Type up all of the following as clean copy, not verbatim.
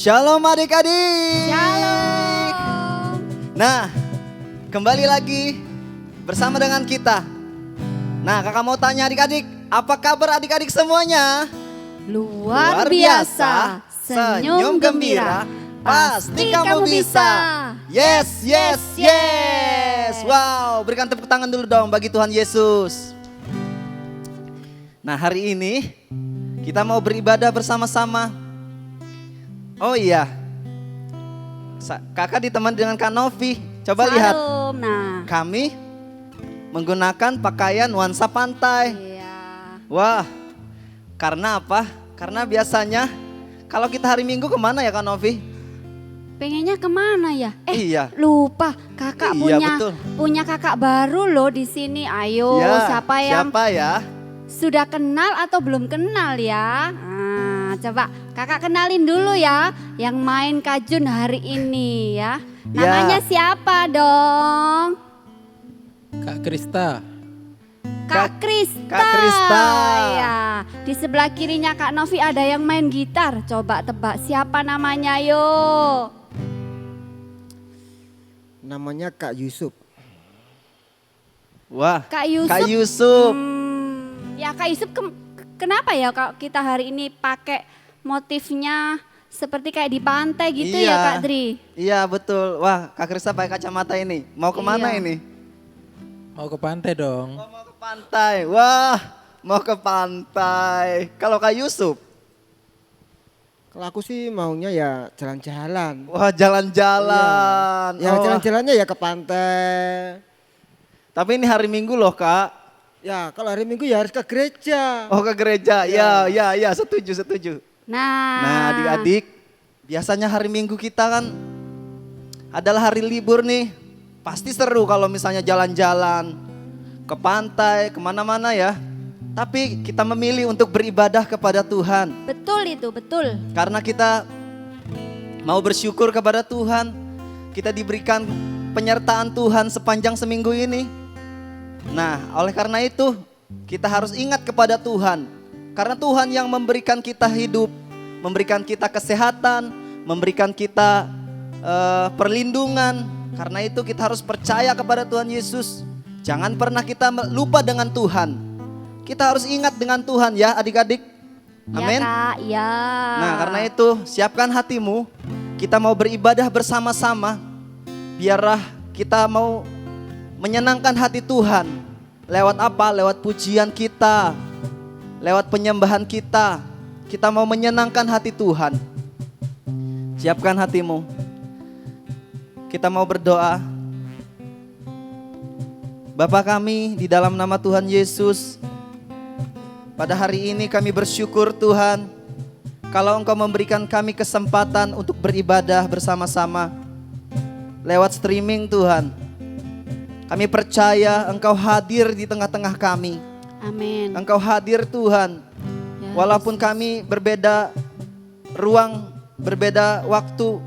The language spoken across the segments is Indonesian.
Shalom adik-adik. Shalom. Nah, kembali lagi bersama dengan kita. Nah, kakak mau tanya adik-adik, apa kabar adik-adik semuanya? Luar biasa. Senyum gembira. Pasti kamu bisa. Yes, yes, yes. Wow, berikan tepuk tangan dulu dong bagi Tuhan Yesus. Nah, hari ini kita mau beribadah bersama-sama. Oh iya, kakak ditemani dengan Kak Novi. Coba lihat, Nah, kami menggunakan pakaian nuansa pantai. iya. Wah, karena apa? Karena biasanya kalau kita hari Minggu kemana ya Kak Novi? Pengennya kemana ya? Iya. Lupa. Kakak Iya, betul. punya kakak baru loh di sini. Ayo, Ya, siapa yang siapa ya? sudah kenal atau belum kenal ya? Nah, coba kakak kenalin dulu ya yang main kajun hari ini ya. Namanya siapa dong? Kak Krista. Kak Krista. Kak Krista. Ya, di sebelah kirinya Kak Novi ada yang main gitar. Coba tebak siapa namanya yo? Namanya Kak Yusuf. Wah, Kak Yusuf. Kak Yusuf. Ya Kak Yusuf kenapa ya kalau kita hari ini pakai motifnya seperti kayak di pantai gitu ya Kak Dri? Iya betul. Wah, Kak Krista pakai kacamata ini. Mau kemana Iya. ini? Mau ke pantai dong. Oh, mau ke pantai. Wah, mau ke pantai. Kalau Kak Yusuf? Kalau aku sih maunya ya jalan-jalan. Wah, jalan-jalan. Ya Oh, jalan-jalannya ya ke pantai. tapi ini hari Minggu loh Kak. Ya kalau hari Minggu ya harus ke gereja. Oh, ke gereja. Ya, ya, setuju, setuju. Nah, Nah, adik-adik, biasanya hari Minggu kita kan adalah hari libur nih. Pasti seru kalau misalnya jalan-jalan ke pantai, kemana-mana ya. Tapi kita memilih untuk beribadah kepada Tuhan. betul itu, betul. Karena kita mau bersyukur kepada Tuhan. Kita diberikan penyertaan Tuhan sepanjang seminggu ini. Nah, oleh karena itu kita harus ingat kepada Tuhan. Karena Tuhan yang memberikan kita hidup, memberikan kita kesehatan, memberikan kita perlindungan. Karena itu kita harus percaya kepada Tuhan Yesus. Jangan pernah kita lupa dengan Tuhan. Kita harus ingat dengan Tuhan ya adik-adik. Amin. Ya Kak, ya. Nah, karena itu siapkan hatimu. Kita mau beribadah bersama-sama. Biarlah kita mau menyenangkan hati Tuhan. Lewat apa? Lewat pujian kita. Lewat penyembahan kita. Kita mau menyenangkan hati Tuhan. Siapkan hatimu. Kita mau berdoa. Bapa kami di dalam nama Tuhan Yesus. Pada hari ini kami bersyukur Tuhan. Kalau Engkau memberikan kami kesempatan untuk beribadah bersama-sama. Lewat streaming Tuhan. Kami percaya Engkau hadir di tengah-tengah kami. Amin. Engkau hadir Tuhan. Ya, Walaupun kami berbeda ruang, berbeda waktu.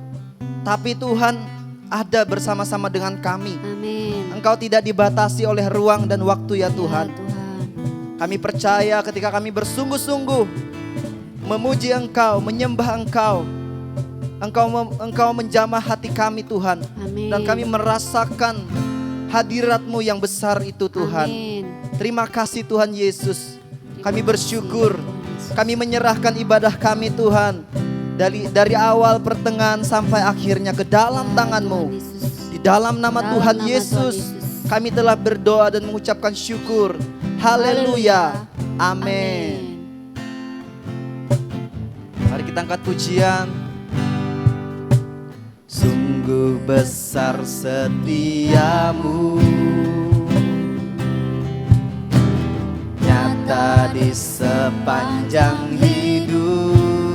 Tapi Tuhan ada bersama-sama dengan kami. Amin. Engkau tidak dibatasi oleh ruang dan waktu ya Tuhan. Ya, Tuhan. Kami percaya ketika kami bersungguh-sungguh memuji Engkau, menyembah Engkau. Engkau menjamah hati kami Tuhan. Amin. Dan kami merasakan hadirat-Mu yang besar itu Tuhan. Amin. Terima kasih Tuhan Yesus. Kami bersyukur. Kami menyerahkan ibadah kami Tuhan. Dari awal pertengahan sampai akhirnya ke dalam tangan-Mu. Yesus. Di dalam nama Dalam Tuhan nama Yesus. Tuhan Yesus. Kami telah berdoa dan mengucapkan syukur. Haleluya. Amin. Mari kita angkat pujian. Sungguh besar setiamu, nyata di sepanjang hidupku.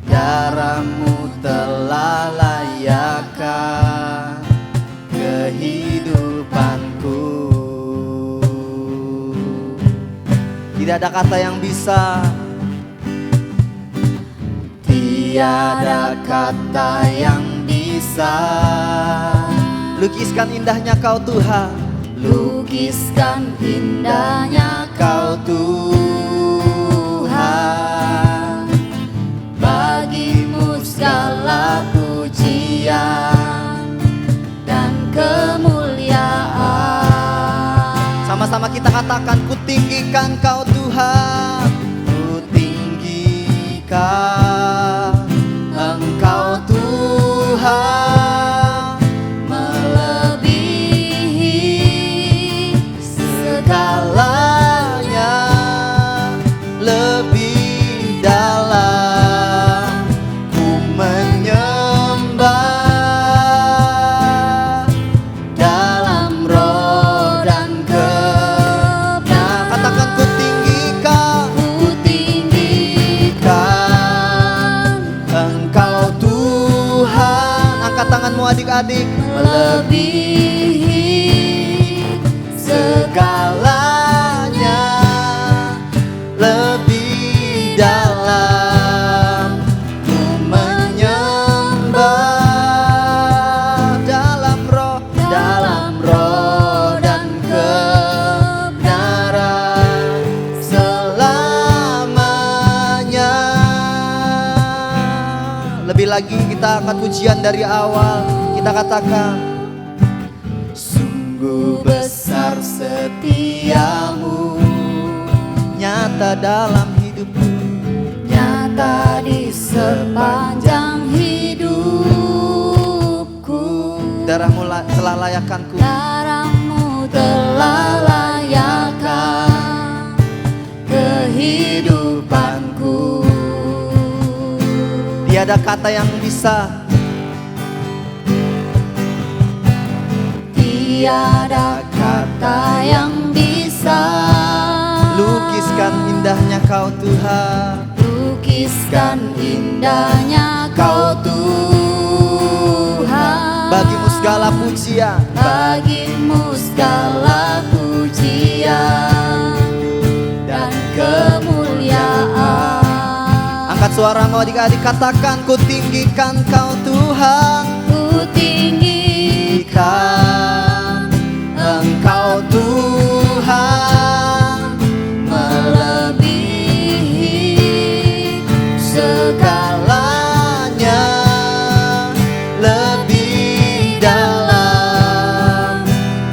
Darah-Mu telah layakkan kehidupanku. Tidak ada kata yang bisa, tiada kata yang bisa lukiskan indahnya Kau Tuhan. Lukiskan indahnya Kau Tuhan. kita katakan, ku tinggikan Kau Tuhan. Ku tinggikan Engkau Tuhan, melebihi segalanya, lebih dalam ku menyembah dalam roh dan kebenaran. Katakan, ku tinggikan Engkau Tuhan. Angkat tanganmu adik-adik. Melebihi segalanya, lebih dalam ku menyembah dalam roh dan kebenaran selamanya. Lebih lagi kita angkat pujian dari awal. Kita katakan, sungguh besar setiamu, nyata dalam hidupku, nyata di sepanjang hidupku. Darahmu telah layakkanku, darahmu telah layakkan kehidupanku. Tiada kata yang bisa, tiada kata yang bisa lukiskan indahnya Kau Tuhan, lukiskan indahnya Kau Tuhan. Bagimu segala pujian, bagimu segala pujian dan kemuliaan. Angkat suaramu adik-adik, katakan, ku tinggikan Kau Tuhan. Ku tinggikan Engkau Tuhan, melebihi segalanya, lebih dalam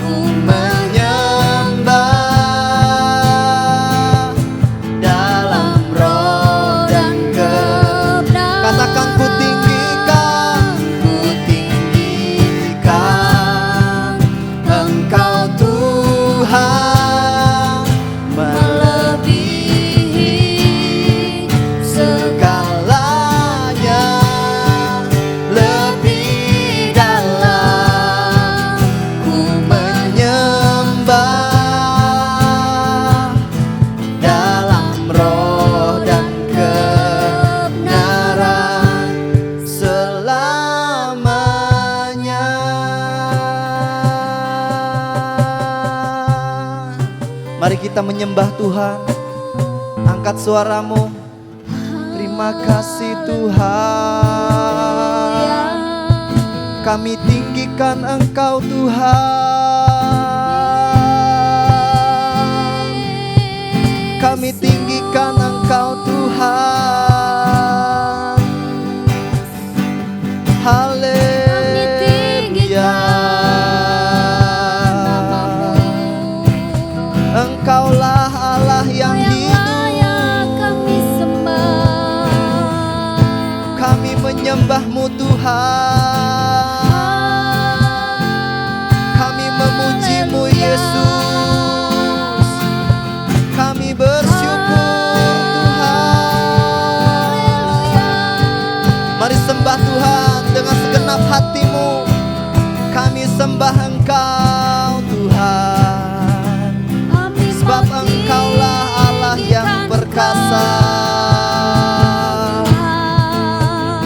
ku menyembah dalam roh dan kebenaran. Katakan, ku tinggikan Engkau Tuhan, melebihi segalanya, lebih dalam ku menyembah dalam roh dan kebenaran selamanya. Mari kita menyembah Tuhan. Angkat suaramu. Terima kasih Tuhan, kami tinggikan Engkau Tuhan, kami tinggikan Engkau Tuhan. Haleluya. Engkaulah Allah yang hidup, kami sembah, kami menyembah-Mu Tuhan, kami memuji-Mu Yesus, kami bersyukur Tuhan. Mari sembah Tuhan dengan segenap hatimu. Kami sembah Engkau Tuhan, sebab Engkaulah Allah yang perkasa,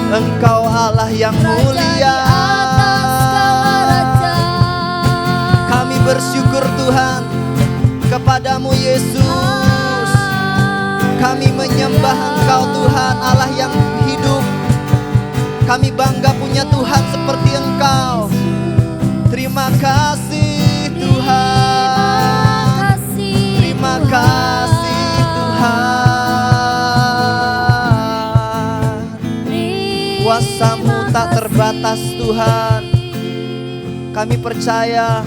Engkau Allah yang mulia. Kami bersyukur Tuhan kepadamu Yesus. Kami menyembah Engkau Tuhan, Allah yang hidup. Kami bangga punya Tuhan seperti Engkau. Terima kasih Tuhan, terima kasih Tuhan. Kuasa-Mu tak terbatas Tuhan. Kami percaya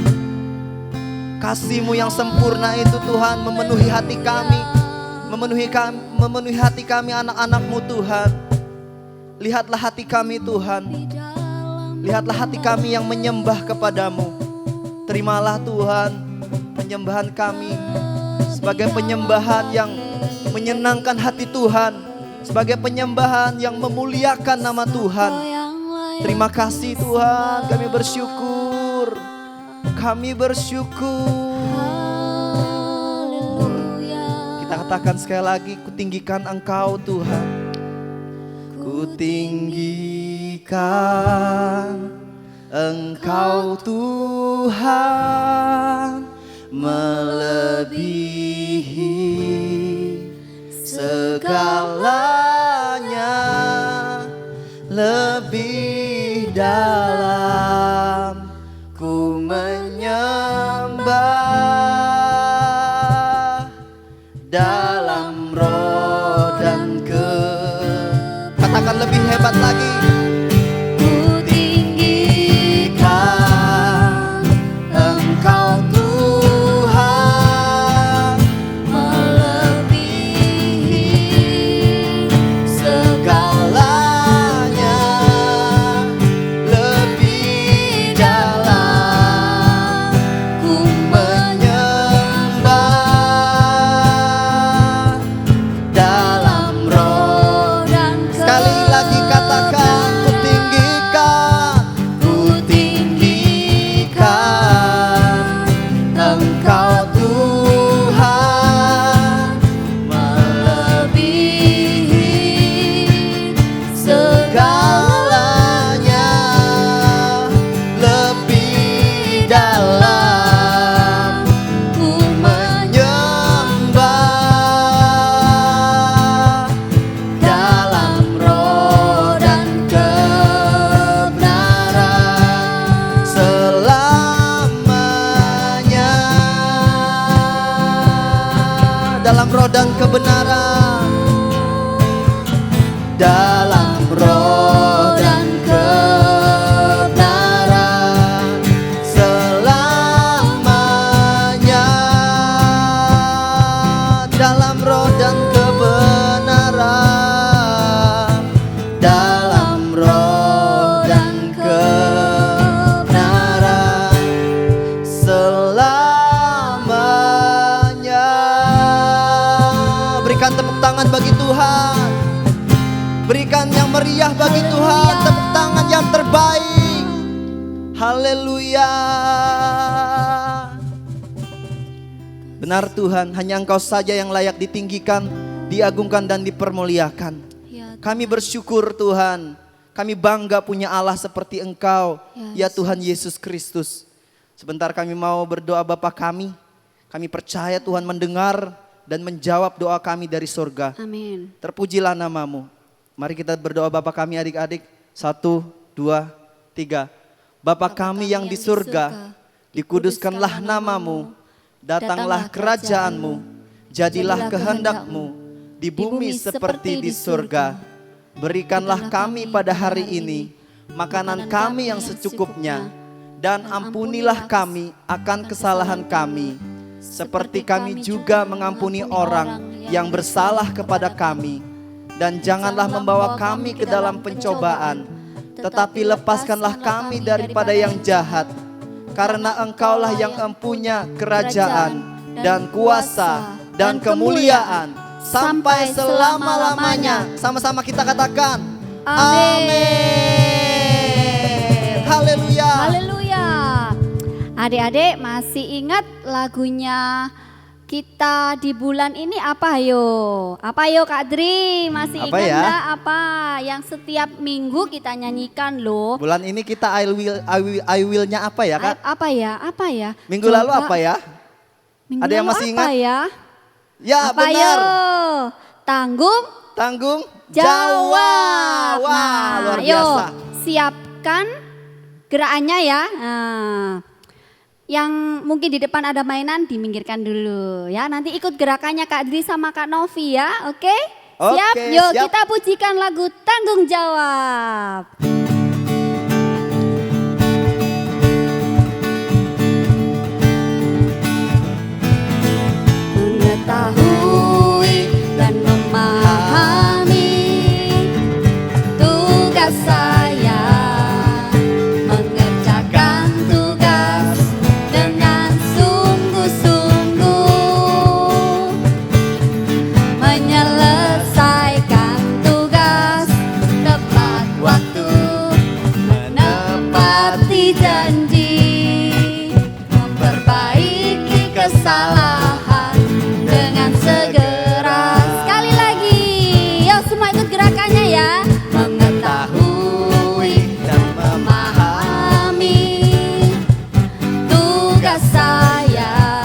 Kasih-Mu yang sempurna itu Tuhan memenuhi hati kami. Memenuhi hati kami anak-anak-Mu Tuhan. Lihatlah hati kami Tuhan. Lihatlah hati kami yang menyembah kepadamu. Terimalah Tuhan penyembahan kami sebagai penyembahan yang menyenangkan hati Tuhan. Sebagai penyembahan yang memuliakan nama Tuhan. Terima kasih Tuhan, kami bersyukur. Kami bersyukur. Kita katakan sekali lagi, kutinggikan Engkau Tuhan. Kutinggikan Engkau Tuhan, melebihi segalanya, lebih dalam ku menyembah dalam roh dan katakan lebih hebat lagi. Kutinggikan Engkau Tuhan, melebihi segalanya, lebih dalam ku menyembah dalam roh dan sekali lagi katakan, kutinggikan Engkau Tuhan, melebihi segalanya, lebih dalam ku menyembah dalam roh dan kebenaran selamanya. Dalam roh dan kebenaran, dalam roh dan kebenaran selamanya. Dalam roh dan kebenaran, dalam roh dan kebenaran selamanya. Berikan tepuk tangan bagi Tuhan. Berikan yang meriah bagi Tuhan, tepuk tangan yang terbaik. Haleluya. Benar Tuhan, hanya Engkau saja yang layak ditinggikan, diagungkan dan dipermuliakan. Kami bersyukur Tuhan, kami bangga punya Allah seperti Engkau, ya Tuhan Yesus Kristus. Sebentar kami mau berdoa Bapa kami percaya Tuhan mendengar dan menjawab doa kami dari surga. Amin. Terpujilah namamu. Mari kita berdoa Bapa kami adik-adik. 1, 2, 3. Bapa kami yang di surga, dikuduskanlah namamu. Datanglah kerajaanmu. Jadilah kehendakmu di bumi seperti di surga. Berikanlah kami pada hari ini makanan kami yang secukupnya. Dan ampunilah kami akan kesalahan kami, seperti kami juga mengampuni orang yang bersalah kepada kami. Dan janganlah membawa kami ke dalam pencobaan, tetapi lepaskanlah kami daripada yang jahat. Karena Engkaulah yang empunya kerajaan dan kuasa dan kemuliaan sampai selama-lamanya. Sama-sama kita katakan, amin. Haleluya. Haleluya. Adik-adik masih ingat lagunya kita di bulan ini apa yo? Apa yo Kak Dri? Masih Apa ingat ya? enggak apa yang setiap minggu kita nyanyikan loh? Bulan ini kita I will-nya apa ya Kak? Apa ya? Apa ya? Minggu lalu apa ya? Minggu Ada yang lalu masih apa ingat? ya? Ya Apa benar. yo? Tanggung Tanggung jawab. Wah, luar Nah, yo, biasa. siapkan gerakannya ya. Nah, yang mungkin di depan ada mainan diminggirkan dulu ya. Nanti ikut gerakannya Kak Dri sama Kak Novi ya. Oke? Siap? Oke, Yuk siap. kita pujikan lagu Tanggung Jawab. menepati janji, memperbaiki kesalahan dengan segera. Sekali lagi, yuk semua ikut gerakannya ya. Mengetahui dan memahami tugas saya,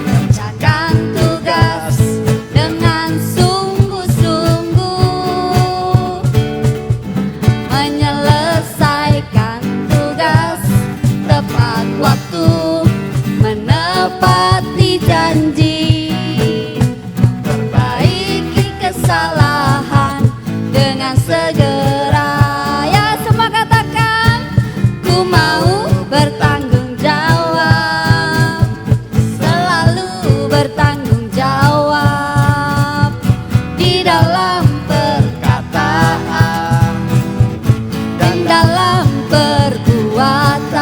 mengerjakan tugas dengan sungguh-sungguh, menyelesaikan tugas tepat waktu, menepati janji, memperbaiki kesalahan dengan segera. Ya semua katakan, ku mau bertanggung jawab, selalu bertanggung jawab di dalam perkataan dan dalam perbuatan,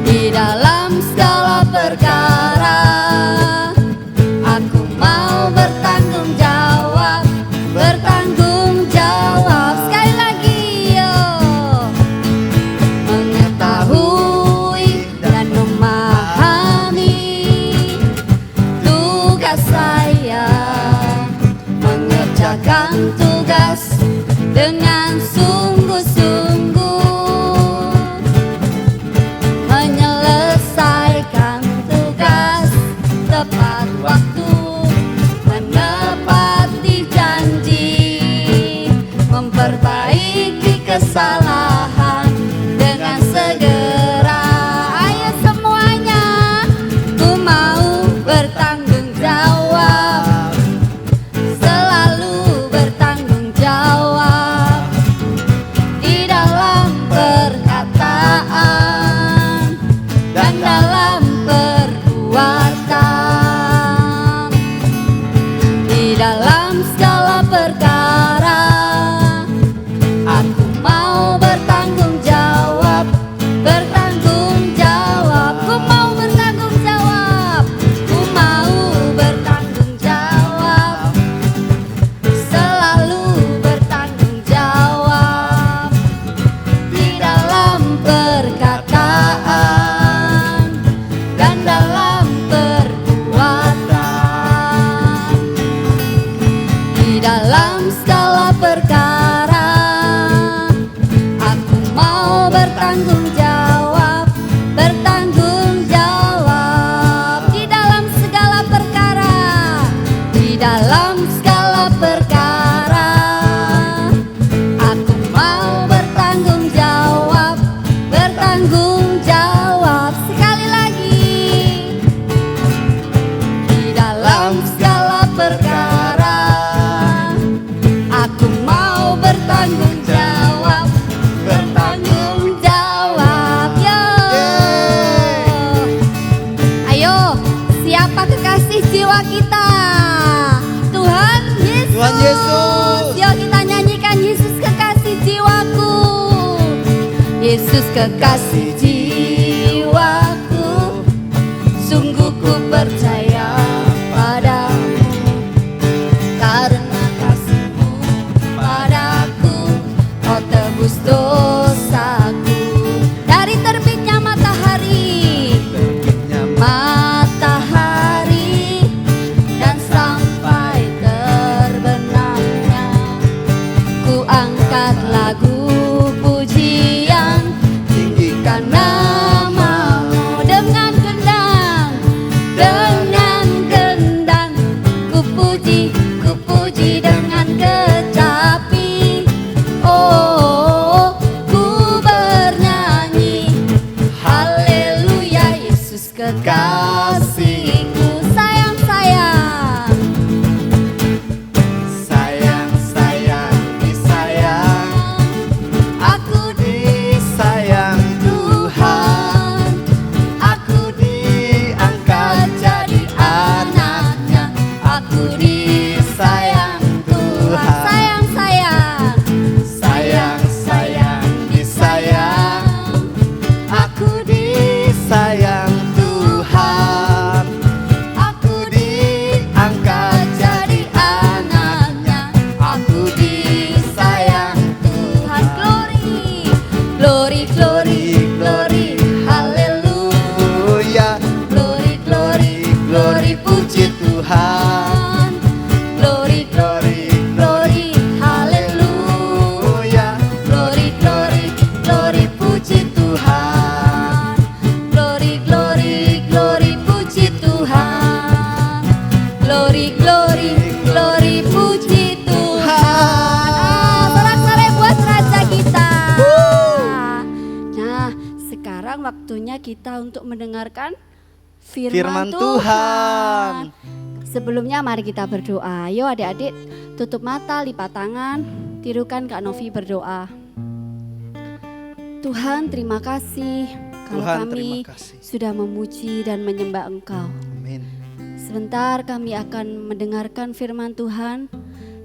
di dalam segala perkara. Aku mau bertanggung jawab, bertanggung jawab. Sekali lagi yo. Mengetahui dan memahami tugas saya, mengerjakan tugas dengan sungguh-sungguh, menyelesaikan tugas tepat waktu, menepati janji, memperbaiki kesalahan dengan segera. Ayo semuanya, ku mau bertanggung jawab, selalu bertanggung jawab di dalam perkataan dan dalam perbuatan, di dalam segala perkara. Aku mau bertanggung jawab, bertanggung jawab. Ku mau bertanggung jawab, ku mau bertanggung jawab, selalu bertanggung jawab di dalam perkataan dan dalam perbuatan, di dalam segala perkara. Aku mau bertanggung jawab, bertanggung jawab di dalam segala perkara, di dalam segala perkara. Aku mau bertanggung jawab, bertanggung jawab. Sekali lagi, di dalam segala perkara. Aku mau bertanggung jawab, bertanggung jawab. Yo. Ayo, siapa kekasih jiwa kita? Tuhan Yesus. Tuhan Yesus. Yuk kita nyanyikan Yesus kekasih jiwaku. Yesus kekasih jiwaku, sungguh ku percaya padamu, karena kasih-Mu padaku, Kau tebus dosaku. Dari terbitnya matahari, matahari, dan sampai terbenamnya, ku angkat lagu pujian, tinggikan nama-Mu dengan gendang, dengan gendang. Ku puji dengan kecapi. Oh, ku bernyanyi haleluya. Yesus kekasihku, sayang sayang, Sayang, sayang, disayang. waktunya kita untuk mendengarkan firman, Firman Tuhan. Tuhan. Sebelumnya mari kita berdoa. Ayo adik-adik tutup mata, lipat tangan, tirukan Kak Novi berdoa. Tuhan terima kasih kalau Tuhan, kami terima kasih. sudah memuji dan menyembah Engkau. Amin. Sebentar kami akan mendengarkan firman Tuhan.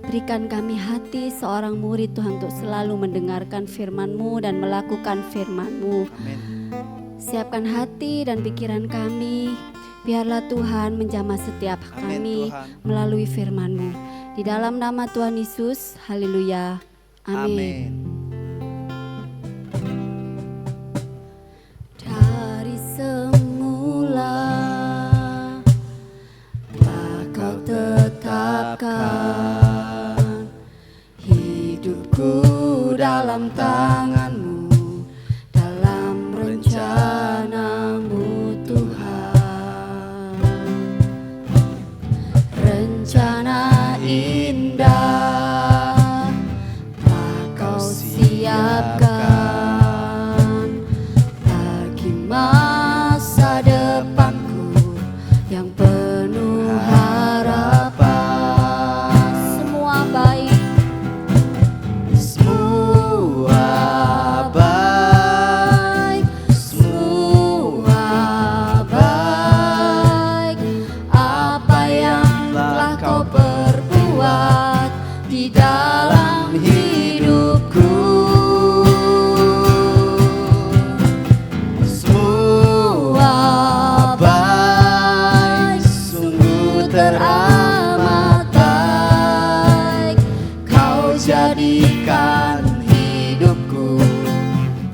Berikan kami hati seorang murid Tuhan untuk selalu mendengarkan firman-Mu dan melakukan firman-Mu. Amin. Siapkan hati dan pikiran kami. Biarlah Tuhan menjamah setiap Amin, kami Tuhan. melalui firman-Mu. Di dalam nama Tuhan Yesus, haleluya. Amin. Amin. Dari semula telah Kau tetapkan hidupku dalam tangan-Mu, dalam rencana-Mu Tuhan. Rencana indah telah Kau siapkan bagi masa depanku yang penuh harapan. Semua baik, Semua baik, semua baik. Apa yang telah Kau perbuat di dalam hidupku. semua baik, sungguh teramat baik. Kau jadikan hidupku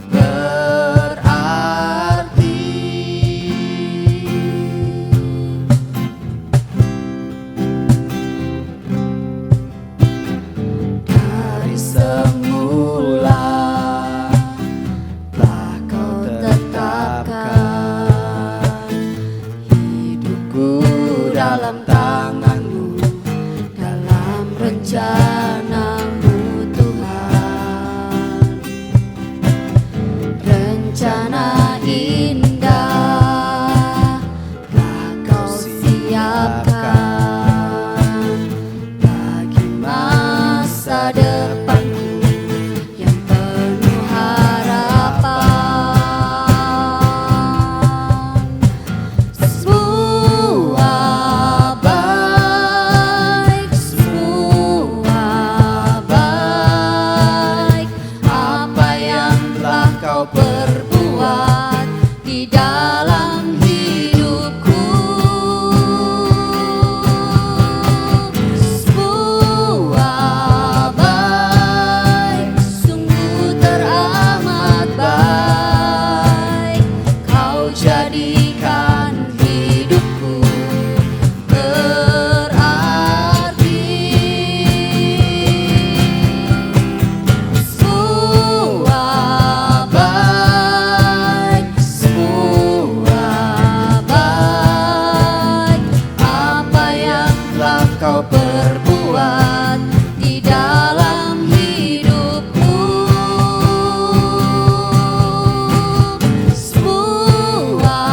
berarti. Dari semula telah Kau tetapkan hidupku dalam tangan-Mu, dalam rencana-Mu Tuhan. Rencana indah telah Kau siapkan bagi masa depanku yang penuh harapan. Semua baik, semua baik. Apa yang telah Kau perbuat di dalam hidupku. Semua baik, sungguh teramat baik. Kau jadikan hidupku berarti. Semua baik, semua baik. Apa yang telah Kau perbuat di dalam hidupku. Semua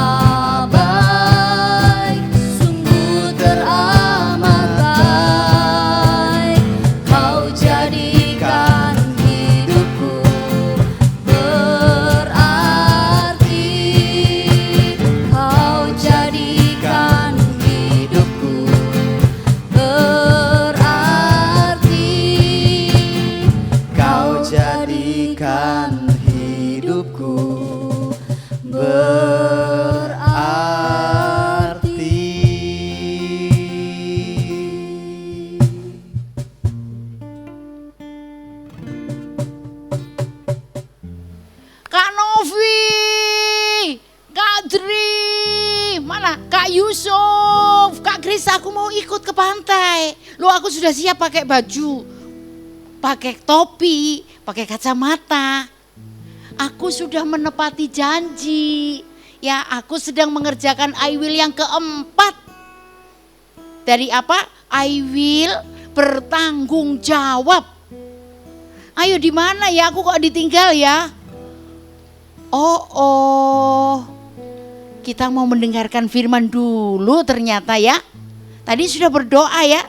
baik, sungguh teramat baik. Kau jadikan hidupku berarti. Kau jadikan hidupku berarti. Kau jadikan hidupku berarti. Kak Novi, Kak Dri, mana Kak Yusuf, Kak Kris, aku mau ikut ke pantai. Loh, aku sudah siap pakai baju, pakai topi, pakai kacamata. Aku sudah menepati janji. Ya, aku sedang mengerjakan I will yang keempat. Dari apa? I will bertanggung jawab. Ayo di mana ya? Aku kok ditinggal ya? Oh, kita mau mendengarkan firman dulu ternyata ya. Tadi sudah berdoa ya.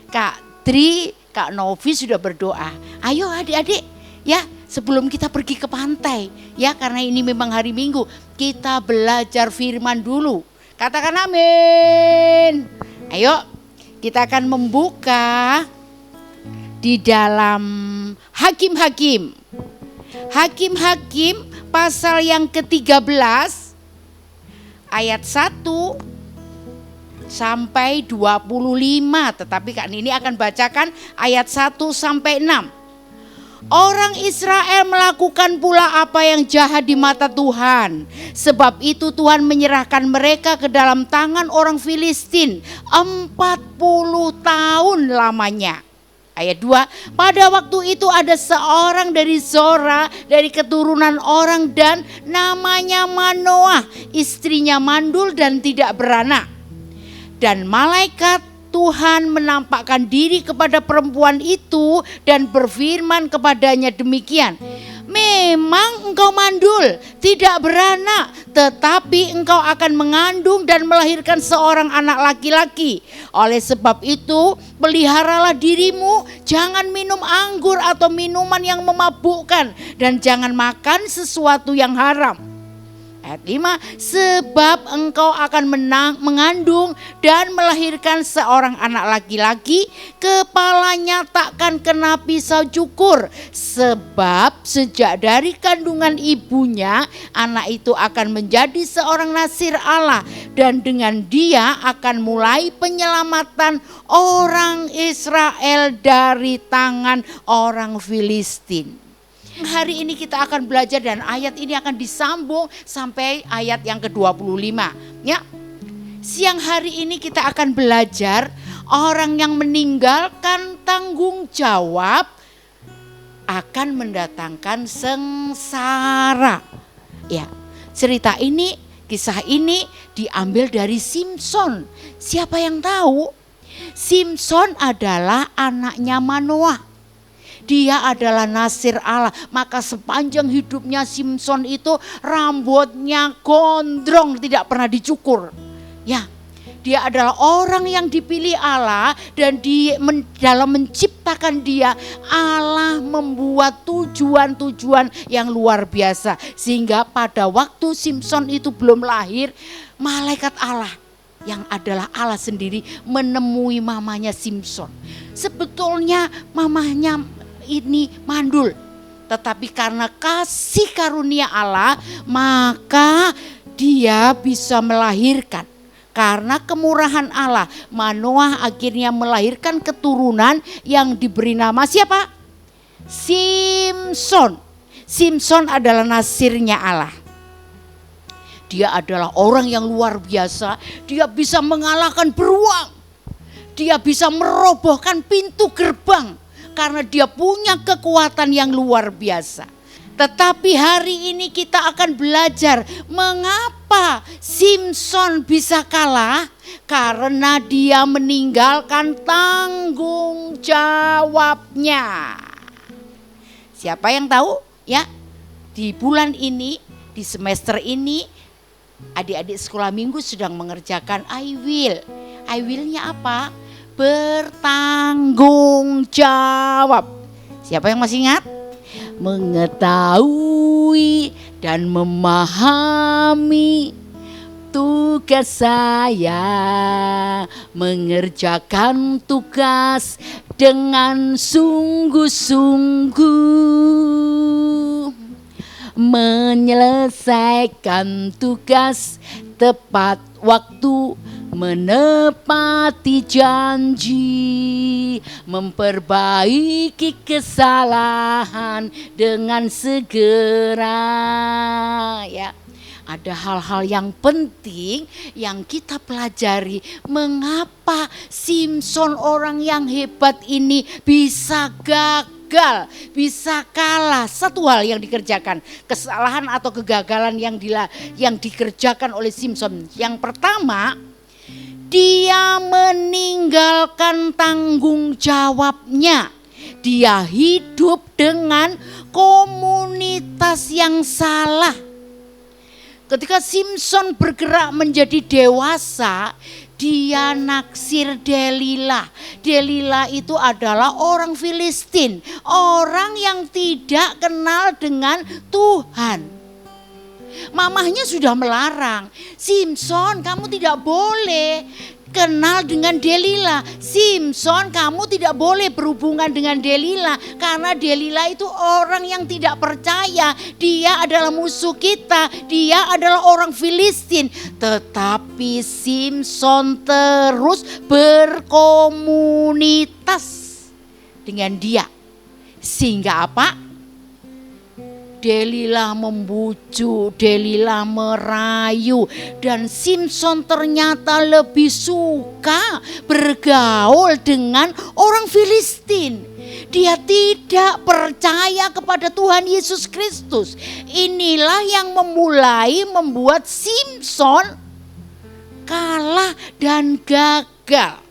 Kak Tri, Kak Novi sudah berdoa. Ayo adik-adik ya, sebelum kita pergi ke pantai ya, karena ini memang hari Minggu, kita belajar firman dulu. Katakan amin. Ayo, kita akan membuka di dalam Hakim-Hakim. Hakim-Hakim pasal yang ke-13 ayat 1 sampai 25. Tetapi Kak Nini akan bacakan ayat 1 sampai 6. Orang Israel melakukan pula apa yang jahat di mata Tuhan. Sebab itu Tuhan menyerahkan mereka ke dalam tangan orang Filistin 40 tahun lamanya. Ayat 2, pada waktu itu ada seorang dari Zora, dari keturunan orang Dan, namanya Manoah. Istrinya mandul dan tidak beranak. Dan malaikat Tuhan menampakkan diri kepada perempuan itu dan berfirman kepadanya demikian. Memang engkau mandul, tidak beranak, tetapi engkau akan mengandung dan melahirkan seorang anak laki-laki. Oleh sebab itu, peliharalah dirimu, jangan minum anggur atau minuman yang memabukkan, dan jangan makan sesuatu yang haram. Ayat 5, sebab engkau akan mengandung dan melahirkan seorang anak laki-laki, kepalanya takkan kena pisau cukur. Sebab sejak dari kandungan ibunya, anak itu akan menjadi seorang nasir Allah. Dan dengan dia akan mulai penyelamatan orang Israel dari tangan orang Filistin. Hari ini kita akan belajar dan ayat ini akan disambung sampai ayat yang ke-25 ya. Siang hari ini kita akan belajar orang yang meninggalkan tanggung jawab akan mendatangkan sengsara. Ya, cerita ini, kisah ini diambil dari Simson. Siapa yang tahu? Simson adalah anaknya Manoah. Dia adalah nasir Allah. Maka sepanjang hidupnya Simson itu rambutnya gondrong, tidak pernah dicukur. Ya, dia adalah orang yang dipilih Allah dan dalam menciptakan dia, Allah membuat tujuan-tujuan yang luar biasa. Sehingga pada waktu Simson itu belum lahir, malaikat Allah yang adalah Allah sendiri menemui mamanya Simson. Sebetulnya mamanya ini mandul, tetapi karena kasih karunia Allah maka dia bisa melahirkan. Karena kemurahan Allah, Manoah akhirnya melahirkan keturunan yang diberi nama siapa? Simson. Simson adalah nasirnya Allah. Dia adalah orang yang luar biasa. Dia bisa mengalahkan beruang. Dia bisa merobohkan pintu gerbang. Karena dia punya kekuatan yang luar biasa. Tetapi hari ini kita akan belajar mengapa Simson bisa kalah. Karena dia meninggalkan tanggung jawabnya. Siapa yang tahu ya? Di bulan ini, di semester ini, adik-adik sekolah minggu sedang mengerjakan I will. I will-nya apa? Bertanggung jawab. Siapa yang masih ingat? Mengetahui dan memahami tugas saya, mengerjakan tugas dengan sungguh-sungguh, menyelesaikan tugas tepat waktu, menepati janji, memperbaiki kesalahan dengan segera. Ya, ada hal-hal yang penting yang kita pelajari. Mengapa Simson orang yang hebat ini bisa gagal, bisa kalah? Satu hal yang dikerjakan, kesalahan atau kegagalan yang dikerjakan oleh Simson. Yang pertama, dia meninggalkan tanggung jawabnya. Dia hidup dengan komunitas yang salah. Ketika Simson bergerak menjadi dewasa, dia naksir Delila. Delila itu adalah orang Filistin, orang yang tidak kenal dengan Tuhan. Mamahnya sudah melarang, Simson kamu tidak boleh kenal dengan Delila. Simson kamu tidak boleh berhubungan dengan Delila. Karena Delila itu orang yang tidak percaya. Dia adalah musuh kita. Dia adalah orang Filistin. Tetapi Simson terus berkomunitas dengan dia. Sehingga apa? Delila membujuk, Delila merayu, dan Simson ternyata lebih suka bergaul dengan orang Filistin. Dia tidak percaya kepada Tuhan Yesus Kristus. Inilah yang membuat Simson kalah dan gagal.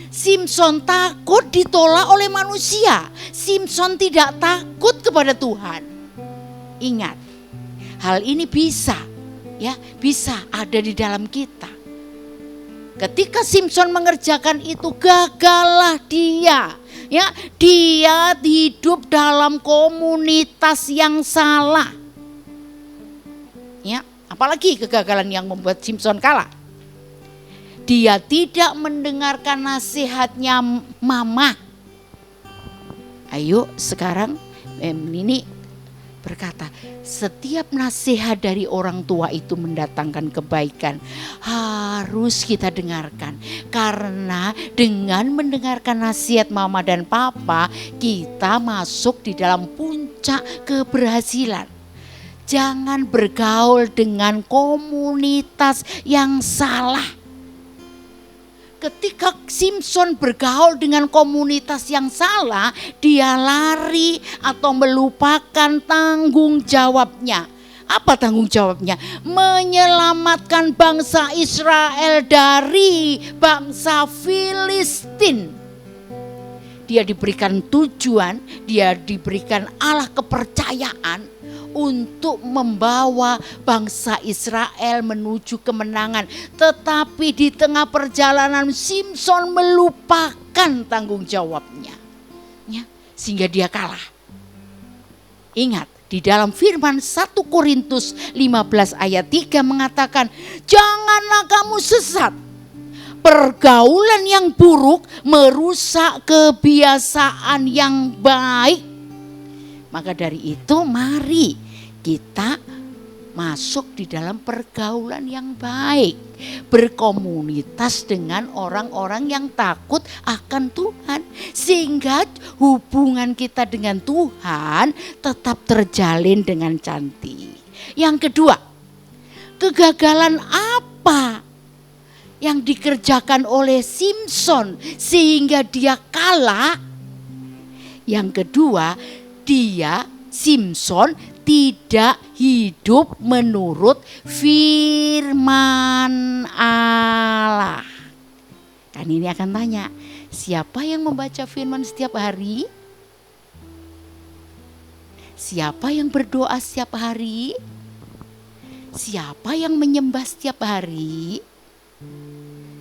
Simson takut ditolak oleh manusia. Simson tidak takut kepada Tuhan. Ingat, hal ini bisa ada di dalam kita. Ketika Simson mengerjakan itu, gagallah dia. Dia hidup dalam komunitas yang salah. Apalagi kegagalan yang membuat Simson kalah. Dia tidak mendengarkan nasihatnya mama. Ayo sekarang ini berkata, setiap nasihat dari orang tua itu mendatangkan kebaikan. Harus kita dengarkan. Karena dengan mendengarkan nasihat mama dan papa, kita masuk di dalam puncak keberhasilan. Jangan bergaul dengan komunitas yang salah. Ketika Simson bergaul dengan komunitas yang salah, dia lari atau melupakan tanggung jawabnya. Apa tanggung jawabnya? Menyelamatkan bangsa Israel dari bangsa Filistin. Dia diberikan tujuan, dia diberikan Allah kepercayaan untuk membawa bangsa Israel menuju kemenangan. Tetapi di tengah perjalanan Simson melupakan tanggung jawabnya. Sehingga dia kalah. Ingat, di dalam firman 1 Korintus 15 ayat 3 mengatakan, janganlah kamu sesat. Pergaulan yang buruk merusak kebiasaan yang baik. Maka dari itu mari kita masuk di dalam pergaulan yang baik. Berkomunitas dengan orang-orang yang takut akan Tuhan. Sehingga hubungan kita dengan Tuhan tetap terjalin dengan cantik. Yang kedua, kegagalan apa yang dikerjakan oleh Simson sehingga dia kalah? Yang kedua, Simson tidak hidup menurut firman Allah. Kan ini akan tanya, siapa yang membaca firman setiap hari? Siapa yang berdoa setiap hari? Siapa yang menyembah setiap hari?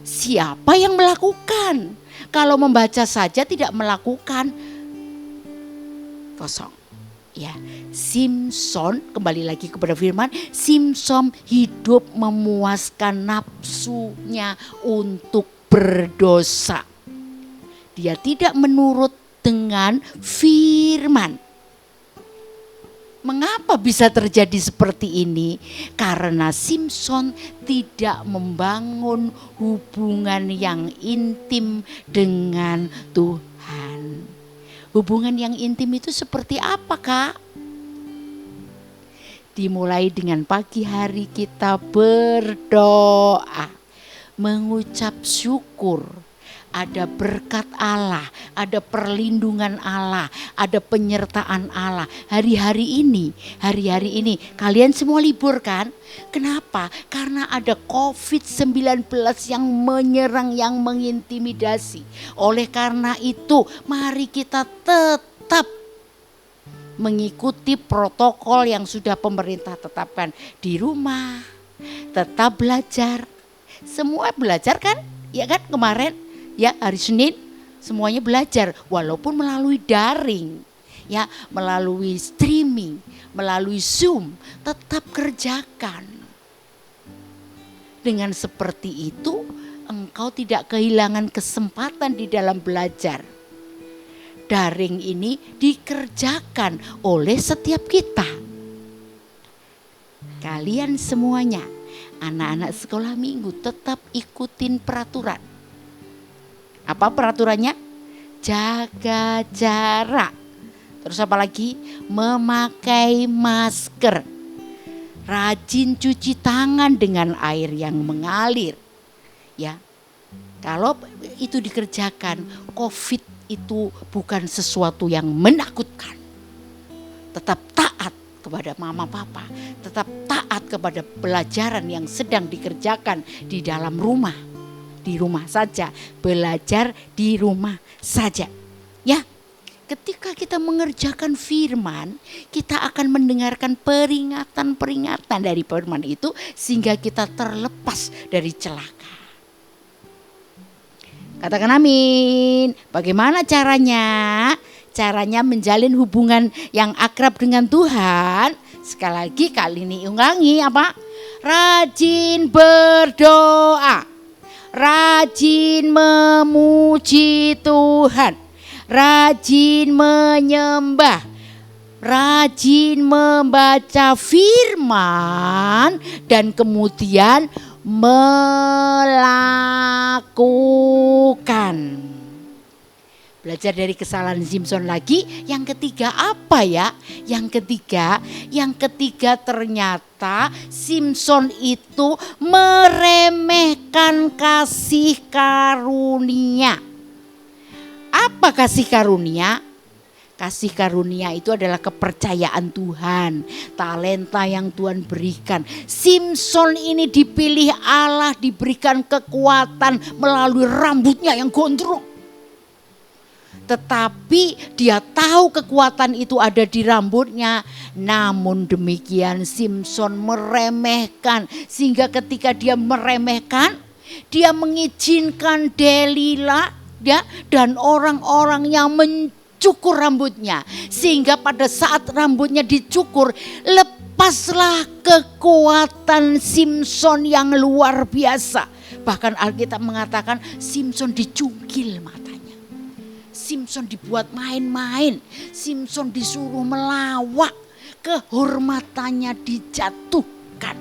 Siapa yang melakukan? Kalau membaca saja tidak melakukan, kosong. Ya, Simson, kembali lagi kepada firman, Simson hidup memuaskan nafsunya untuk berdosa. Dia tidak menurut dengan firman. Mengapa bisa terjadi seperti ini? Karena Simson tidak membangun hubungan yang intim dengan Tuhan. Hubungan yang intim itu seperti apa, Kak? Dimulai dengan pagi hari kita berdoa, mengucap syukur. Ada berkat Allah, ada perlindungan Allah, ada penyertaan Allah. Hari-hari ini kalian semua libur kan? Kenapa? Karena ada COVID-19 yang menyerang, yang mengintimidasi. Oleh karena itu, mari kita tetap mengikuti protokol yang sudah pemerintah tetapkan di rumah, tetap belajar. Semua belajar kan? Ya kan kemarin ya hari Senin semuanya belajar walaupun melalui daring. Ya, melalui streaming, melalui Zoom, tetap kerjakan. Dengan seperti itu engkau tidak kehilangan kesempatan di dalam belajar. Daring ini dikerjakan oleh setiap kita. Kalian semuanya, anak-anak sekolah minggu tetap ikutin peraturan. Apa peraturannya? Jaga jarak. Terus apa lagi? Memakai masker. Rajin cuci tangan dengan air yang mengalir. Ya. Kalau itu dikerjakan, COVID itu bukan sesuatu yang menakutkan. Tetap taat kepada mama papa, tetap taat kepada pelajaran yang sedang dikerjakan di dalam rumah. Di rumah saja, belajar di rumah saja. Ya, ketika kita mengerjakan firman, kita akan mendengarkan peringatan-peringatan dari firman itu sehingga kita terlepas dari celaka. Katakan amin. Bagaimana caranya? Caranya menjalin hubungan yang akrab dengan Tuhan. Sekali lagi kali ini ulangi apa? Rajin berdoa. Rajin memuji Tuhan. Rajin menyembah. Rajin membaca firman. Dan kemudian melakukan. Belajar dari kesalahan Simson lagi. Yang ketiga apa ya? Yang ketiga ternyata Simson itu meremehkan kasih karunia. Apa kasih karunia? Kasih karunia itu adalah kepercayaan Tuhan, talenta yang Tuhan berikan. Simson ini dipilih Allah, diberikan kekuatan melalui rambutnya yang gondrong. Tetapi dia tahu kekuatan itu ada di rambutnya. Namun demikian Simson meremehkan. Sehingga ketika dia meremehkan, dia mengizinkan Delila ya, dan orang-orang yang cukur rambutnya. Sehingga pada saat rambutnya dicukur, lepaslah kekuatan Simson yang luar biasa. Bahkan Alkitab mengatakan Simson dicungkil matanya. Simson dibuat main-main. Simson disuruh melawak. Kehormatannya dijatuhkan.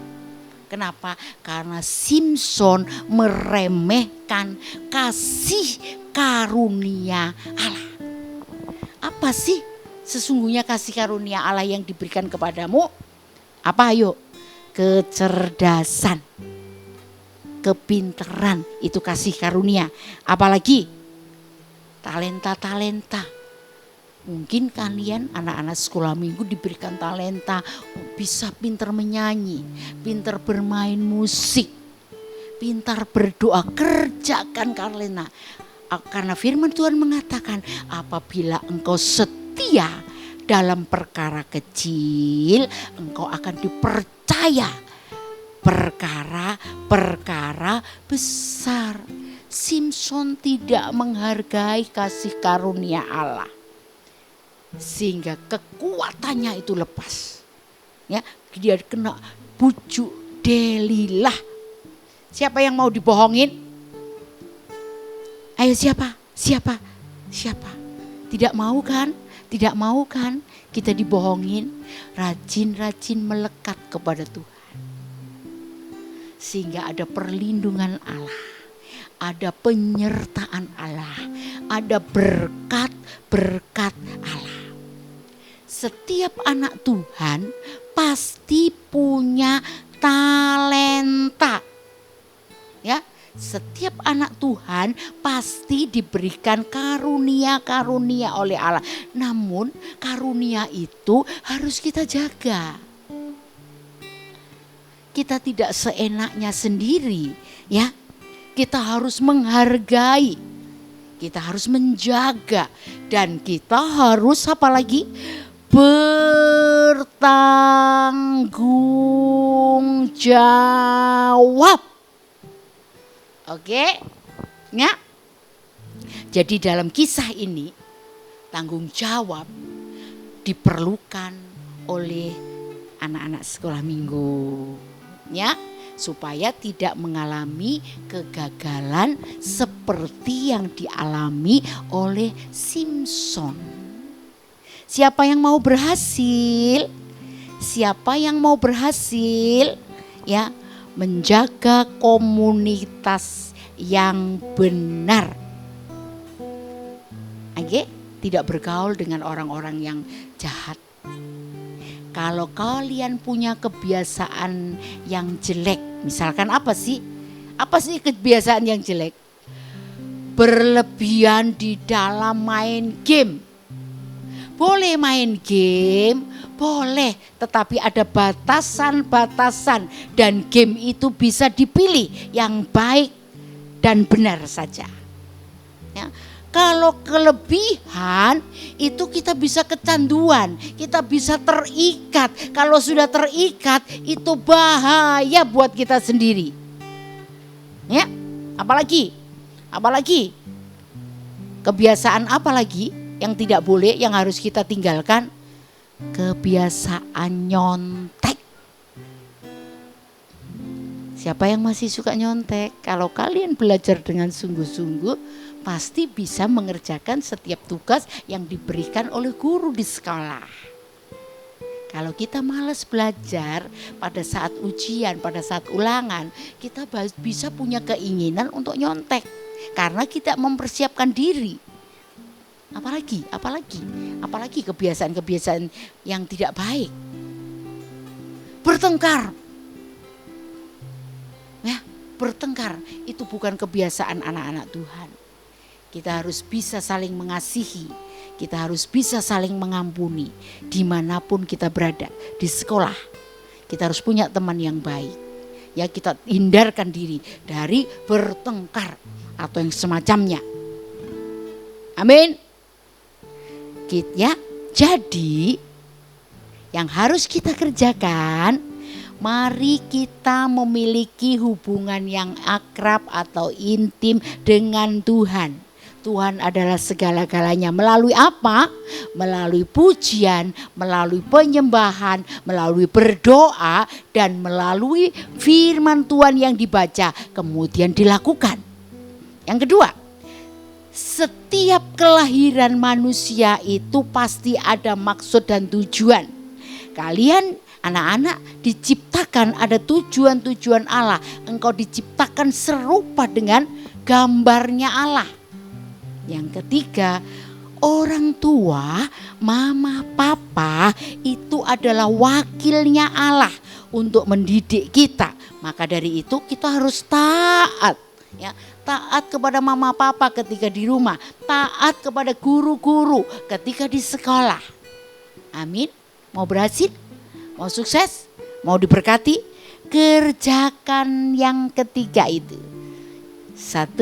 Kenapa? Karena Simson meremehkan kasih karunia Allah. Apa sih sesungguhnya kasih karunia Allah yang diberikan kepadamu? Apa ayo? Kecerdasan, kepintaran, itu kasih karunia. Apalagi talenta-talenta. Mungkin kalian anak-anak sekolah minggu diberikan talenta, bisa pintar menyanyi, pintar bermain musik, pintar berdoa, kerjakan karena firman Tuhan mengatakan apabila engkau setia dalam perkara kecil, engkau akan dipercaya perkara-perkara besar. Simson tidak menghargai kasih karunia Allah. Sehingga kekuatannya itu lepas. Ya, dia kena bujuk Delilah. Siapa yang mau dibohongin? Ayo siapa? Tidak mau kan? Tidak mau kan? Kita dibohongin. Rajin-rajin melekat kepada Tuhan. Sehingga ada perlindungan Allah. Ada penyertaan Allah. Ada berkat-berkat Allah. Setiap anak Tuhan pasti punya talenta. Ya. Setiap anak Tuhan pasti diberikan karunia-karunia oleh Allah. Namun karunia itu harus kita jaga. Kita tidak seenaknya sendiri, ya. Kita harus menghargai. Kita harus menjaga dan kita harus apa lagi? bertanggung jawab. Oke? Ya. Jadi dalam kisah ini tanggung jawab diperlukan oleh anak-anak sekolah minggu. Ya, supaya tidak mengalami kegagalan seperti yang dialami oleh Simpson. Siapa yang mau berhasil? Siapa yang mau berhasil? Ya, menjaga komunitas yang benar. Oke, tidak bergaul dengan orang-orang yang jahat. Kalau kalian punya kebiasaan yang jelek, misalkan apa sih? Apa sih kebiasaan yang jelek? Berlebihan di dalam main game. Boleh main game, boleh, tetapi ada batasan-batasan dan game itu bisa dipilih yang baik dan benar saja. Ya. Kalau kelebihan itu kita bisa kecanduan, kita bisa terikat. Kalau sudah terikat itu bahaya buat kita sendiri. Ya, apalagi kebiasaan apa lagi yang tidak boleh, yang harus kita tinggalkan? Kebiasaan nyontek. Siapa yang masih suka nyontek? Kalau kalian belajar dengan sungguh-sungguh, pasti bisa mengerjakan setiap tugas yang diberikan oleh guru di sekolah. Kalau kita malas belajar pada saat ujian, pada saat ulangan, kita bisa punya keinginan untuk nyontek karena kita mempersiapkan diri. Apalagi kebiasaan-kebiasaan yang tidak baik. Bertengkar. Ya, bertengkar itu bukan kebiasaan anak-anak Tuhan. Kita harus bisa saling mengasihi, kita harus bisa saling mengampuni dimanapun kita berada, di sekolah. Kita harus punya teman yang baik. Ya, kita hindarkan diri dari bertengkar atau yang semacamnya. Amin. Ya, jadi yang harus kita kerjakan, mari kita memiliki hubungan yang akrab atau intim dengan Tuhan. Tuhan adalah segala-galanya. Melalui apa? Melalui pujian, melalui penyembahan, melalui berdoa, dan melalui firman Tuhan yang dibaca, kemudian dilakukan. Yang kedua, setiap kelahiran manusia itu pasti ada maksud dan tujuan. Kalian anak-anak diciptakan ada tujuan-tujuan Allah. Engkau diciptakan serupa dengan gambarnya Allah. Yang ketiga, orang tua, mama, papa itu adalah wakilnya Allah untuk mendidik kita. Maka dari itu kita harus taat. Ya, taat kepada mama papa ketika di rumah, taat kepada guru-guru ketika di sekolah. Amin. Mau berhasil? Mau sukses? Mau diberkati? Kerjakan yang ketiga itu. 1,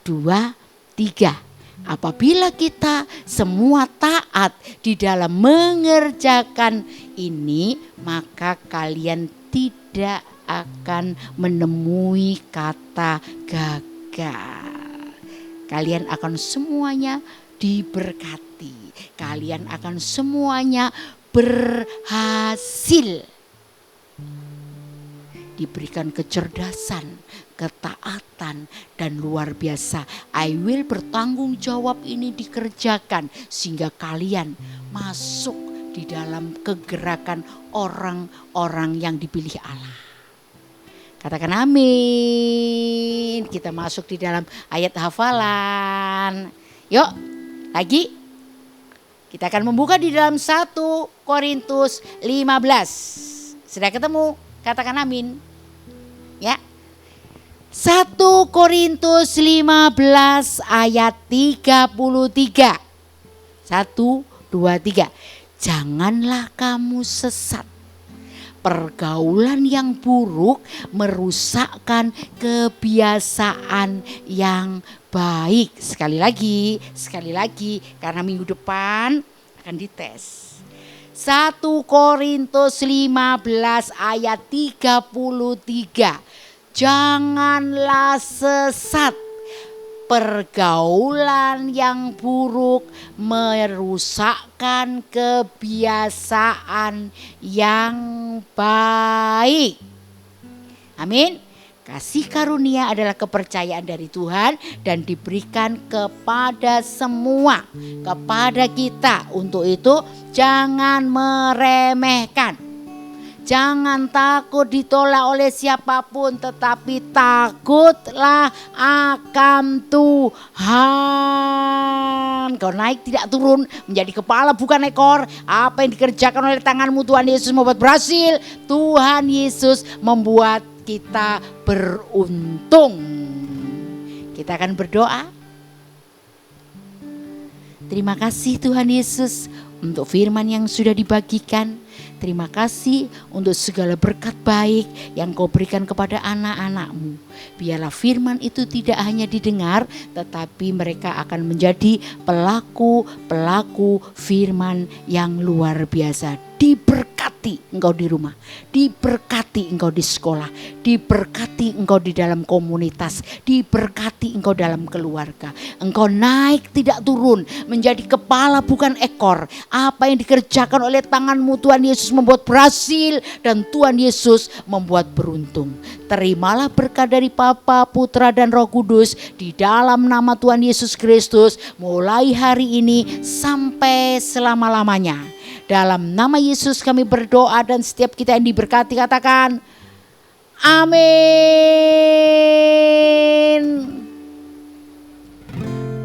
2, 3. Apabila kita semua taat di dalam mengerjakan ini, maka kalian tidak akan menemui kata gagal. Kalian akan semuanya diberkati. Kalian akan semuanya berhasil. Diberikan kecerdasan, ketaatan, dan luar biasa. I will bertanggung jawab ini dikerjakan sehingga kalian masuk di dalam kegerakan orang-orang yang dipilih Allah. Katakan amin. Kita masuk di dalam ayat hafalan. Yuk, lagi. Kita akan membuka di dalam 1 Korintus 15. Sudah ketemu? Katakan amin. Ya. 1 Korintus 15 ayat 33. 1, 2, 3. Janganlah kamu sesat. Pergaulan yang buruk merusakkan kebiasaan yang baik. Sekali lagi, karena minggu depan akan dites. 1 Korintus 15 ayat 33. Janganlah sesat. Pergaulan yang buruk merusakkan kebiasaan yang baik. Amin. Kasih karunia adalah kepercayaan dari Tuhan dan diberikan kepada semua, kepada kita. Untuk itu jangan meremehkan. Jangan takut ditolak oleh siapapun, tetapi takutlah akan Tuhan. Kau naik tidak turun, menjadi kepala bukan ekor. Apa yang dikerjakan oleh tanganmu Tuhan Yesus membuat berhasil. Tuhan Yesus membuat kita beruntung. Kita akan berdoa. Terima kasih Tuhan Yesus untuk firman yang sudah dibagikan. Terima kasih untuk segala berkat baik yang Kau berikan kepada anak-anak-Mu. Biarlah firman itu tidak hanya didengar, tetapi mereka akan menjadi pelaku-pelaku firman yang luar biasa. Diberkati engkau di rumah, diberkati engkau di sekolah, diberkati engkau di dalam komunitas, diberkati engkau dalam keluarga. Engkau naik tidak turun, menjadi kepala bukan ekor. Apa yang dikerjakan oleh tanganmu Tuhan Yesus membuat berhasil dan Tuhan Yesus membuat beruntung. Terimalah berkat dari Bapa, Putra dan Roh Kudus di dalam nama Tuhan Yesus Kristus mulai hari ini sampai selama-lamanya. Dalam nama Yesus kami berdoa dan setiap kita yang diberkati katakan amin.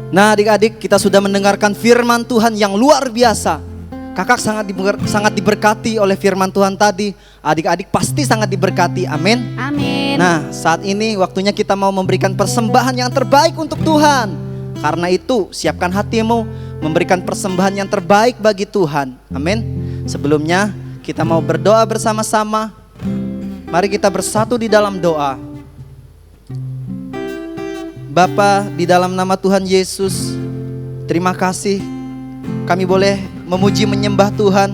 Nah adik-adik, kita sudah mendengarkan firman Tuhan yang luar biasa. Kakak sangat diberkati oleh firman Tuhan tadi. Adik-adik pasti sangat diberkati, amin. Amin. Nah saat ini waktunya kita mau memberikan persembahan yang terbaik untuk Tuhan. Karena itu siapkan hatimu memberikan persembahan yang terbaik bagi Tuhan, amin. Sebelumnya kita mau berdoa bersama-sama. Mari kita bersatu di dalam doa. Bapa, di dalam nama Tuhan Yesus, terima kasih kami boleh memuji menyembah Tuhan.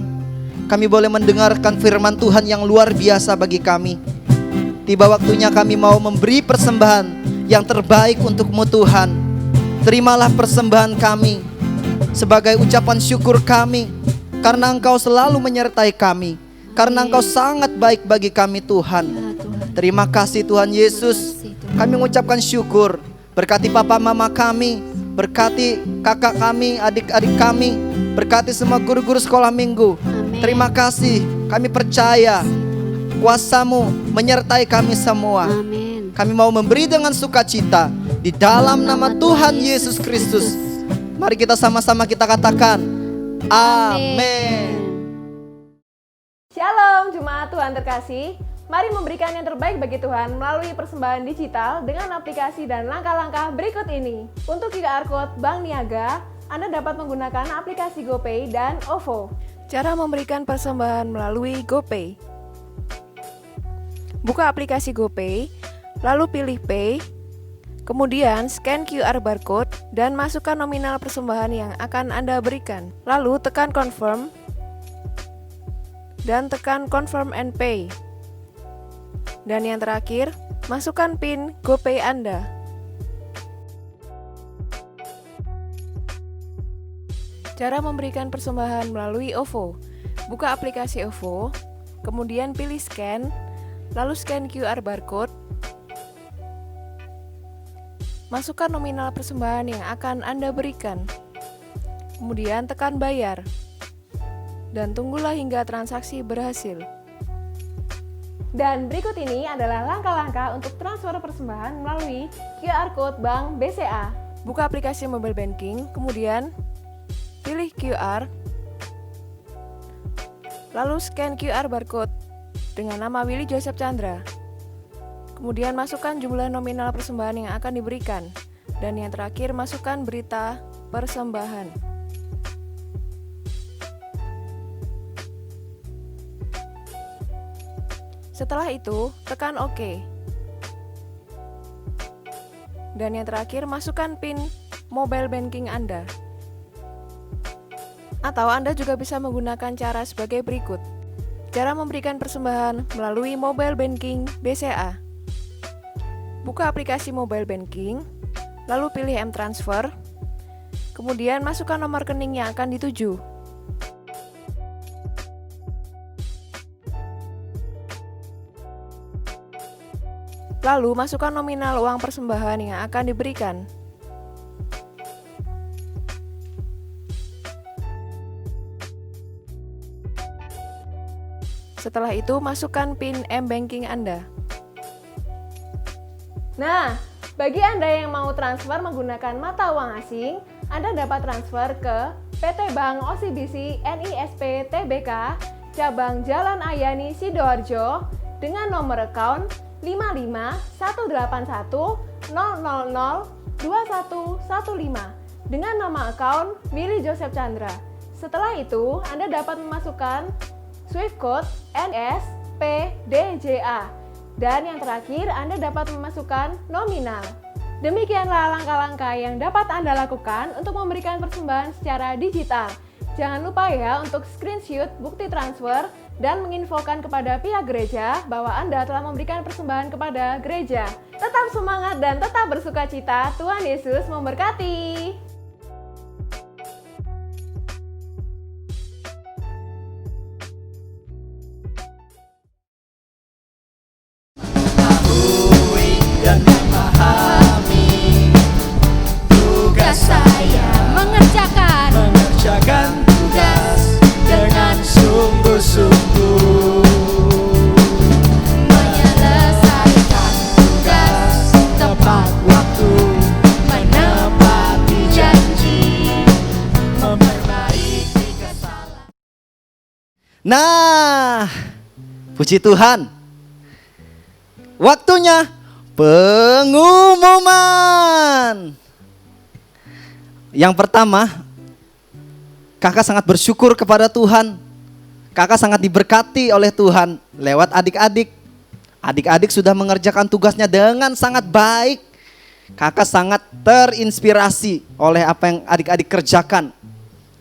Kami boleh mendengarkan firman Tuhan yang luar biasa bagi kami. Tiba waktunya kami mau memberi persembahan yang terbaik untuk-Mu Tuhan. Terimalah persembahan kami sebagai ucapan syukur kami karena Engkau selalu menyertai kami, karena Engkau sangat baik bagi kami Tuhan. Terima kasih Tuhan Yesus. Kami mengucapkan syukur. Berkati papa mama kami, berkati kakak kami, adik-adik kami, berkati semua guru-guru sekolah minggu. Terima kasih. Kami percaya kuasa-Mu menyertai kami semua. Amin. Kami mau memberi dengan sukacita di dalam nama Tuhan Yesus Kristus. Mari kita sama-sama kita katakan amin. Shalom jemaat Tuhan terkasih. Mari memberikan yang terbaik bagi Tuhan melalui persembahan digital dengan aplikasi dan langkah-langkah berikut ini. Untuk QR Code Bank Niaga, Anda dapat menggunakan aplikasi GoPay dan OVO. Cara memberikan persembahan melalui GoPay. Buka aplikasi GoPay, lalu pilih Pay, kemudian scan QR barcode dan masukkan nominal persembahan yang akan Anda berikan. Lalu tekan Confirm dan tekan Confirm and Pay. Dan yang terakhir, masukkan PIN GoPay Anda. Cara memberikan persembahan melalui OVO. Buka aplikasi OVO, kemudian pilih scan, lalu scan QR barcode. Masukkan nominal persembahan yang akan Anda berikan. Kemudian tekan bayar. Dan tunggulah hingga transaksi berhasil. Dan berikut ini adalah langkah-langkah untuk transfer persembahan melalui QR Code Bank BCA. Buka aplikasi mobile banking, kemudian pilih QR, lalu scan QR barcode dengan nama Willy Joseph Chandra. Kemudian masukkan jumlah nominal persembahan yang akan diberikan. Dan yang terakhir, masukkan berita persembahan. Setelah itu, tekan OK. Dan yang terakhir, masukkan PIN mobile banking Anda. Atau Anda juga bisa menggunakan cara sebagai berikut. Cara memberikan persembahan melalui mobile banking BCA. Buka aplikasi mobile banking, lalu pilih M-Transfer, kemudian masukkan nomor rekening yang akan dituju. Lalu masukkan nominal uang persembahan yang akan diberikan. Setelah itu, masukkan PIN M-Banking Anda. Nah, bagi Anda yang mau transfer menggunakan mata uang asing, Anda dapat transfer ke PT Bank OCBC NISP Tbk, cabang Jalan Ayani Sidoarjo dengan nomor account 55-181-000-2115 dengan nama account Willy Joseph Chandra. Setelah itu, Anda dapat memasukkan Swift Code NSPDJA. Dan yang terakhir, Anda dapat memasukkan nominal. Demikianlah langkah-langkah yang dapat Anda lakukan untuk memberikan persembahan secara digital. Jangan lupa ya untuk screenshot bukti transfer dan menginfokan kepada pihak gereja bahwa Anda telah memberikan persembahan kepada gereja. Tetap semangat dan tetap bersukacita. Tuhan Yesus memberkati. Dan memahami tugas saya mengerjakan tugas dengan sungguh-sungguh, menyelesaikan tugas tepat waktu, menepati janji, memperbaiki kesalahan. Nah, puji Tuhan, waktunya pengumuman. Yang pertama, kakak sangat bersyukur kepada Tuhan. Kakak sangat diberkati oleh Tuhan lewat adik-adik. Adik-adik sudah mengerjakan tugasnya dengan sangat baik. Kakak sangat terinspirasi oleh apa yang adik-adik kerjakan.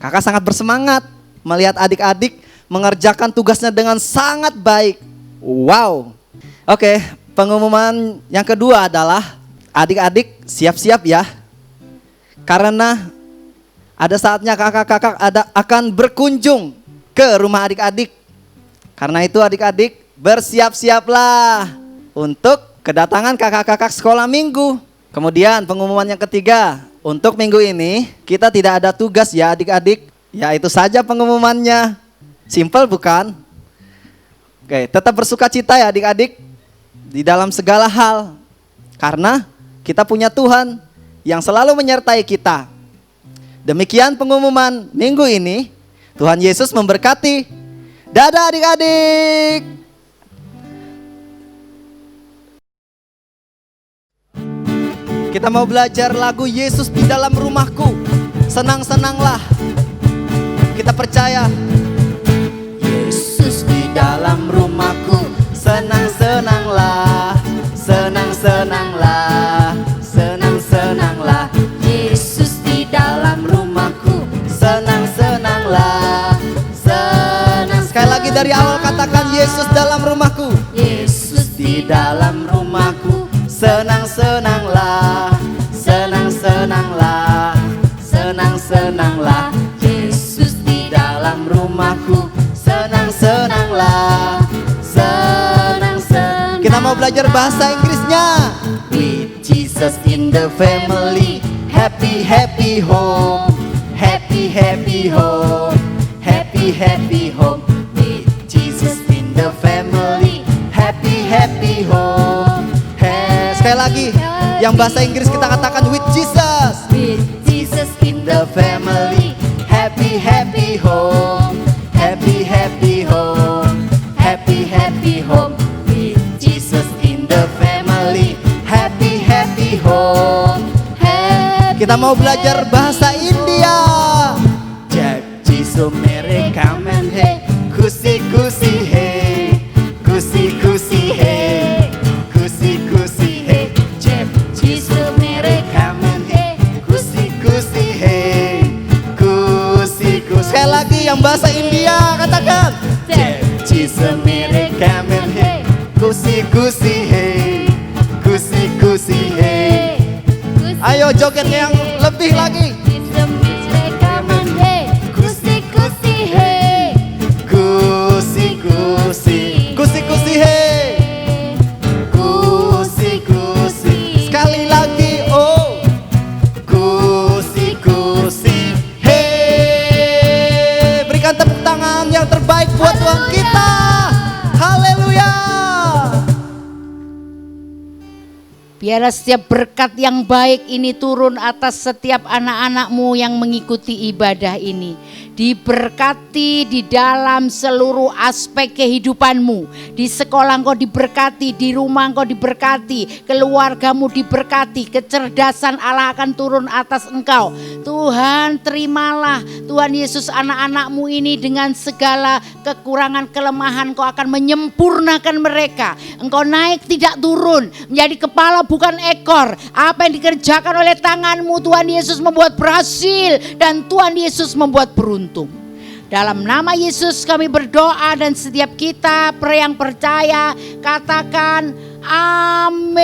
Kakak sangat bersemangat melihat adik-adik mengerjakan tugasnya dengan sangat baik. Wow. Oke. Pengumuman yang kedua adalah adik-adik siap-siap ya. Karena ada saatnya kakak-kakak akan berkunjung ke rumah adik-adik. Karena itu adik-adik bersiap-siaplah untuk kedatangan kakak-kakak sekolah minggu. Kemudian pengumuman yang ketiga, untuk minggu ini kita tidak ada tugas ya adik-adik. Ya itu saja pengumumannya. Simple bukan? Oke, tetap bersukacita ya adik-adik di dalam segala hal, karena kita punya Tuhan yang selalu menyertai kita. Demikian pengumuman minggu ini. Tuhan Yesus memberkati. Dadah adik-adik. Kita mau belajar lagu Yesus di dalam rumahku. Senang-senanglah. Kita percaya Yesus di dalam rumahku. Senang-senanglah, senang-senanglah, senang-senanglah. Yesus di dalam rumahku. Senang-senanglah, senang. Sekali lagi dari awal katakan Yesus dalam rumahku. Yesus di dalam rumahku. Senang-senanglah, senang-senanglah, senang-senanglah. Yesus di dalam rumahku. Senang-senanglah. Kita mau belajar bahasa Inggrisnya. With Jesus in the family, happy happy home, happy happy home, happy happy home. With Jesus in the family, happy happy home. Sekali lagi, yang bahasa Inggris kita katakan with Jesus. With Jesus in the family, happy happy home, happy happy home, happy happy home. Kita mau belajar bahasa India. Jab jisu mere kamen he, kusi kusi he, kusi kusi he, kusi kusi he. Jab jisu mere kamen he, kusi kusi he, kusi kusi. Sekali lagi. It's a miracle coming hey. Kusi-kusi hey. Kusi-kusi hey. Ayo jogetnya yang lebih lagi. It's a miracle coming hey. Kusi-kusi hey. Kusi-kusi. Kusi-kusi hey. Kusi-kusi. Sekali lagi oh. Kusi-kusi hey. Berikan tepuk tangan yang terbaik buat Tuhan kita. Haleluya. Biarlah setiap berkat yang baik ini turun atas setiap anak-anakmu yang mengikuti ibadah ini. Diberkati di dalam seluruh aspek kehidupanmu. Di sekolah engkau diberkati, di rumah engkau diberkati, keluargamu diberkati, kecerdasan Allah akan turun atas engkau. Tuhan terimalah Tuhan Yesus anak-anakmu ini dengan segala kekurangan kelemahan engkau akan menyempurnakan mereka. Engkau naik tidak turun, menjadi kepala bukan ekor. Apa yang dikerjakan oleh tanganmu Tuhan Yesus membuat berhasil dan Tuhan Yesus membuat beruntung. Dalam nama Yesus kami berdoa dan setiap kita yang percaya katakan amin.